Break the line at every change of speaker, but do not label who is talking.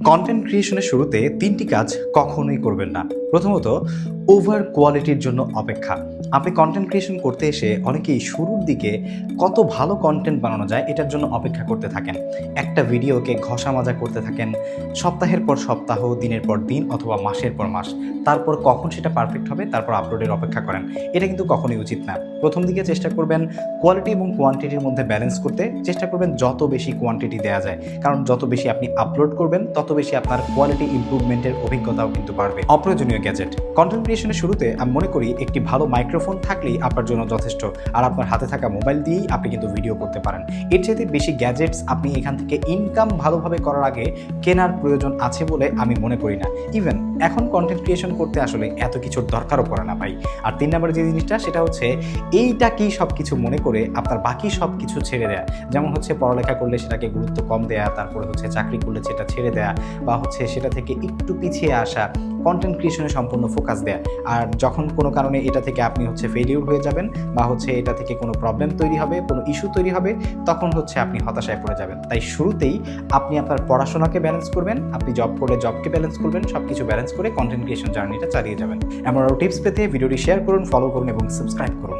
Content ক্রিয়েশনের শুরুতে ৩টি কাজ কখনোই করবেন না। প্রথমত, ওভার কোয়ালিটির জন্য অপেক্ষা। আপনি কন্টেন্ট ক্রিয়েশন করতে এসে অনেকেই শুরুর দিকে কত ভালো কন্টেন্ট বানানো যায় এটার জন্য অপেক্ষা করতে থাকেন। একটা ভিডিওকে ঘষা মাজা করতে থাকেন সপ্তাহের পর সপ্তাহ, দিনের পর দিন অথবা মাসের পর মাস। তারপর কখন সেটা পারফেক্ট হবে তারপর আপলোডের অপেক্ষা করেন। এটা কিন্তু কখনোই উচিত না। প্রথম দিকে চেষ্টা করবেন কোয়ালিটি এবং কোয়ান্টিটির মধ্যে ব্যালেন্স করতে। চেষ্টা করবেন যত বেশি কোয়ান্টিটি দেয়া যায়। কারণ যত বেশি আপনি আপলোড করবেন তত বেশি আপনার কোয়ালিটি ইমপ্রুভমেন্টের অভিজ্ঞতাও কিন্তু বাড়বে। অপ্রয়োজনীয় গ্যাজেট। কন্টেন্ট ক্রিয়েশনের শুরুতে আমি মনে করি একটি ভালো মাইক্রোফোন থাকলেই আপনার জন্য যথেষ্ট। আর আপনার হাতে থাকা মোবাইল দিয়েই আপনি কিন্তু ভিডিও করতে পারেন। এর চাইতে বেশি গ্যাজেটস আপনি এখান থেকে ইনকাম ভালোভাবে করার আগে কেনার প্রয়োজন আছে বলে আমি মনে করি না। ইভেন এখন কন্টেন্ট ক্রিয়েশন করতে আসলে এত কিছুর দরকারও পড়ে না ভাই। আর ৩ নম্বরে যে জিনিসটা সেটা হচ্ছে এইটা কি সব কিছু মনে করে আপনার বাকি সব কিছু ছেড়ে দেয়া। যেমন হচ্ছে পড়ালেখা করলে সেটাকে গুরুত্ব কম দেয়া, তারপরে হচ্ছে চাকরি করলে সেটা ছেড়ে দেয়া, বা হচ্ছে সেটা থেকে একটু পিছিয়ে আসা, কন্টেন্ট ক্রিয়েশনে সম্পূর্ণ ফোকাস দেয়া। আর যখন কোনো কারণে এটা থেকে আপনি হচ্ছে ফেলিউর হয়ে যাবেন বা হচ্ছে এটা থেকে কোনো প্রবলেম তৈরি হবে, কোনো ইস্যু তৈরি হবে, তখন হচ্ছে আপনি হতাশায় পড়ে যাবেন। তাই শুরুতেই আপনি আপনার পড়াশোনাকে ব্যালেন্স করবেন, আপনি জব করলে জবকে ব্যালেন্স করবেন, সব কিছু ব্যালেন্স করে কন্টেন্ট ক্রিয়েশন জার্নিটা চালিয়ে যাবেন। এমন আরও টিপস পেতে ভিডিওটি শেয়ার করুন, ফলো করুন এবং সাবস্ক্রাইব করুন।